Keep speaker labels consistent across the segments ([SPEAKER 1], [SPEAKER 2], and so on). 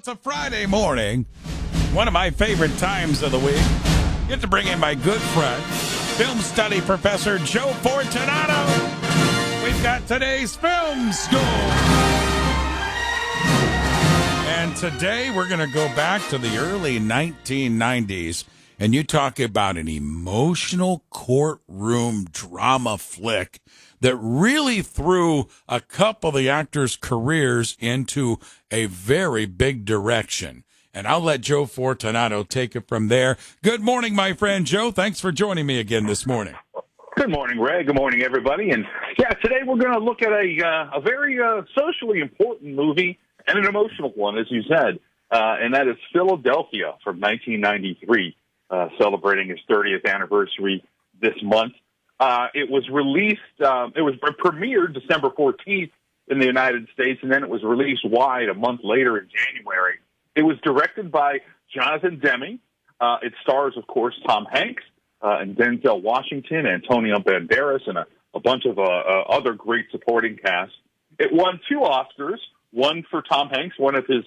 [SPEAKER 1] it's a Friday morning, one of my favorite times of the week. Get to bring in my good friend, film study professor Joe Fortunato. We've got today's film school. And today we're going to go back to the early 1990s, and you talk about an emotional courtroom drama flick that really threw a couple of the actors' careers into a very big direction. And I'll let Joe Fortunato take it from there. Good morning, my friend Joe. Thanks for joining me again this morning.
[SPEAKER 2] Good morning, Ray. Good morning, everybody. And yeah, today we're going to look at a very socially important movie and an emotional one, as you said, and that is Philadelphia from 1993, celebrating its 30th anniversary this month. It was released, it was premiered December 14th in the United States, and then it was released wide a month later in January. It was directed by Jonathan Demme. It stars, of course, Tom Hanks and Denzel Washington, Antonio Banderas, and a bunch of other great supporting cast. It won 2 Oscars, one for Tom Hanks, one of his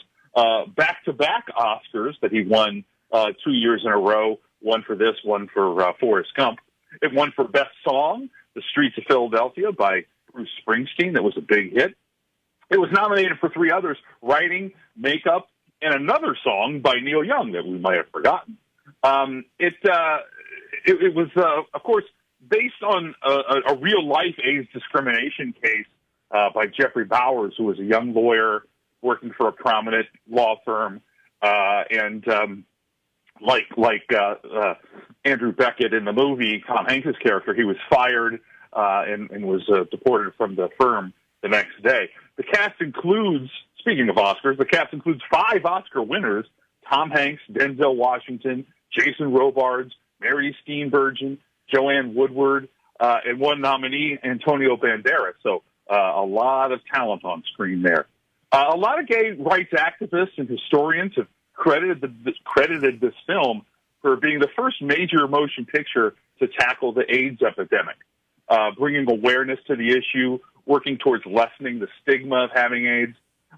[SPEAKER 2] back-to-back Oscars that he won 2 years in a row, one for this, one for Forrest Gump. It won for Best Song, The Streets of Philadelphia by Bruce Springsteen. That was a big hit. It was nominated for 3 others, writing, makeup, and another song by Neil Young that we might have forgotten. It was, of course, based on a real-life AIDS discrimination case by Jeffrey Bowers, who was a young lawyer working for a prominent law firm, and like Andrew Beckett in the movie, Tom Hanks' character, he was fired and was deported from the firm the next day. The cast includes, speaking of Oscars, the cast includes 5 Oscar winners: Tom Hanks, Denzel Washington, Jason Robards, Mary Steenburgen, Joanne Woodward, and one nominee, Antonio Banderas. So a lot of talent on screen there. A lot of gay rights activists and historians have credited this film for being the first major motion picture to tackle the AIDS epidemic, bringing awareness to the issue, working towards lessening the stigma of having AIDS.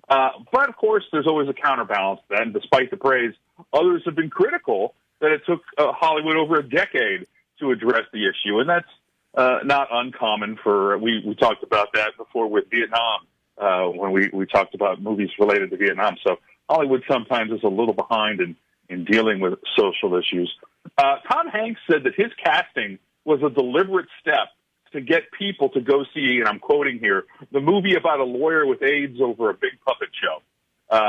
[SPEAKER 2] But, of course, there's always a counterbalance to that, and despite the praise, others have been critical that it took Hollywood over a decade to address the issue, and that's not uncommon for, we talked about that before with Vietnam, when we talked about movies related to Vietnam. So Hollywood sometimes is a little behind in dealing with social issues. Tom Hanks said that his casting was a deliberate step to get people to go see, and I'm quoting here, the movie about a lawyer with AIDS over a big puppet show,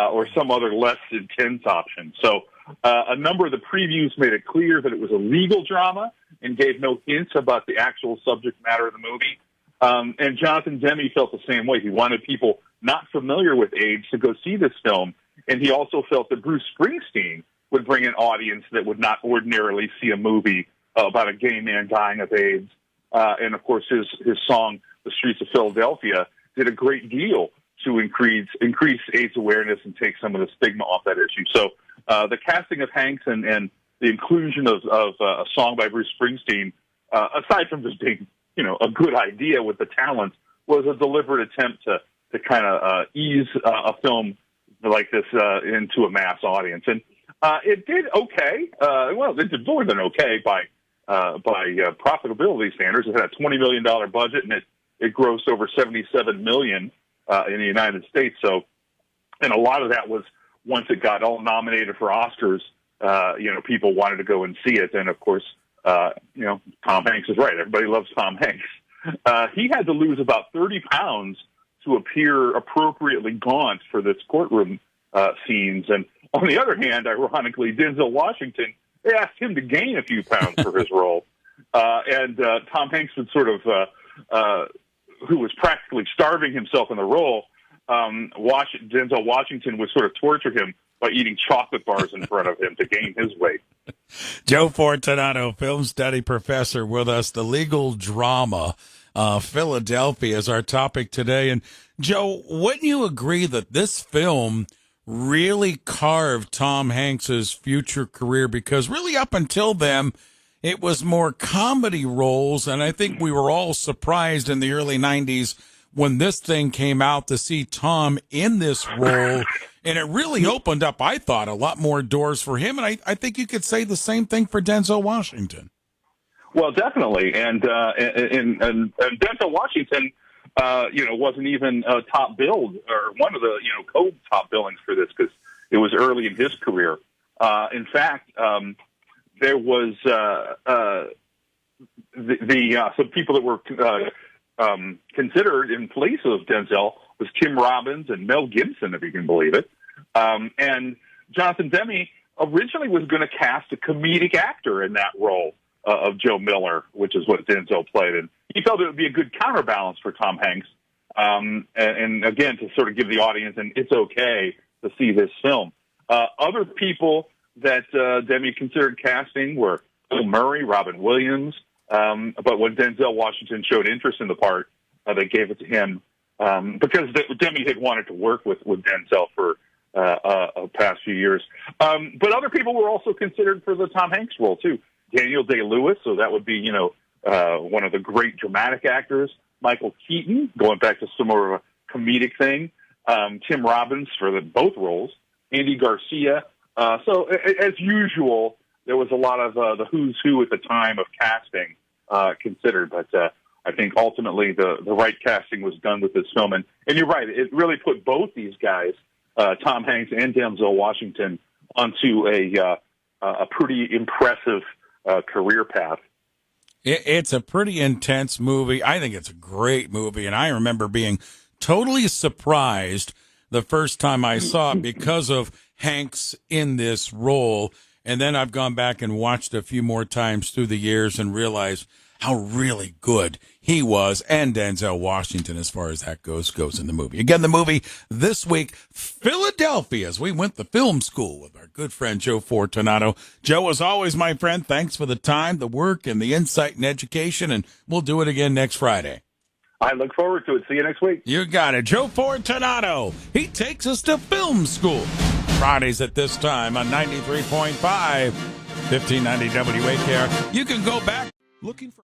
[SPEAKER 2] or some other less intense option. So a number of the previews made it clear that it was a legal drama and gave no hints about the actual subject matter of the movie. And Jonathan Demme felt the same way. He wanted people not familiar with AIDS to go see this film, and he also felt that Bruce Springsteen would bring an audience that would not ordinarily see a movie about a gay man dying of AIDS. And, of course, his song, The Streets of Philadelphia, did a great deal to increase AIDS awareness and take some of the stigma off that issue. So the casting of Hanks and the inclusion of a song by Bruce Springsteen, aside from just being, a good idea with the talent, was a deliberate attempt to kind of ease a film like this into a mass audience. And it did okay. Well, it did more than okay by profitability standards. It had a $20 million budget, and it grossed over $77 million in the United States. So, and a lot of that was once it got all nominated for Oscars, people wanted to go and see it. And of course, Tom Hanks is right. Everybody loves Tom Hanks. He had to lose about 30 pounds to appear appropriately gaunt for this courtroom scenes. And on the other hand, ironically, Denzel Washington, they asked him to gain a few pounds for his role. And Tom Hanks would sort of, who was practically starving himself in the role, Denzel Washington would sort of torture him by eating chocolate bars in front of him to gain his weight.
[SPEAKER 1] Joe Fortunato, film study professor with us. The legal drama, Philadelphia, is our topic today. And Joe, wouldn't you agree that this film really carved Tom Hanks's future career? Because really up until then, it was more comedy roles, and I think we were all surprised in the early 90s when this thing came out to see Tom in this role. And it really opened up, I thought, a lot more doors for him. And I think you could say the same thing for Denzel Washington.
[SPEAKER 2] Well, definitely. And Denzel Washington, wasn't even top billed or one of the, co-top billings for this because it was early in his career. In fact, there was some people that were considered in place of Denzel was Tim Robbins and Mel Gibson, if you can believe it. And Jonathan Demme originally was going to cast a comedic actor in that role of Joe Miller, which is what Denzel played. And he felt it would be a good counterbalance for Tom Hanks. And again, to sort of give the audience an it's okay to see this film. Other people that Demme considered casting were Bill Murray, Robin Williams. But when Denzel Washington showed interest in the part, they gave it to him because Demme had wanted to work with Denzel for a past few years. But other people were also considered for the Tom Hanks role, too. Daniel Day-Lewis, so that would be, one of the great dramatic actors. Michael Keaton, going back to some more of a comedic thing. Tim Robbins for both roles. Andy Garcia. So, as usual, there was a lot of the who's who at the time of casting considered. But I think ultimately the right casting was done with this film. And you're right, it really put both these guys, Tom Hanks and Denzel Washington, onto a pretty impressive career path.
[SPEAKER 1] It's a pretty intense movie. I think it's a great movie, and I remember being totally surprised the first time I saw it because of Hanks in this role. And then I've gone back and watched a few more times through the years and realized how really good he was, and Denzel Washington, as far as that goes in the movie. Again, the movie this week, Philadelphia, as we went to film school with our good friend Joe Fortunato. Joe, as always, my friend, thanks for the time, the work, and the insight and education, and we'll do it again next Friday.
[SPEAKER 2] I look forward to it. See you next week.
[SPEAKER 1] You got it. Joe Fortunato. He takes us to film school. Fridays at this time on 93.5, 1590 WAKR. You can go back looking for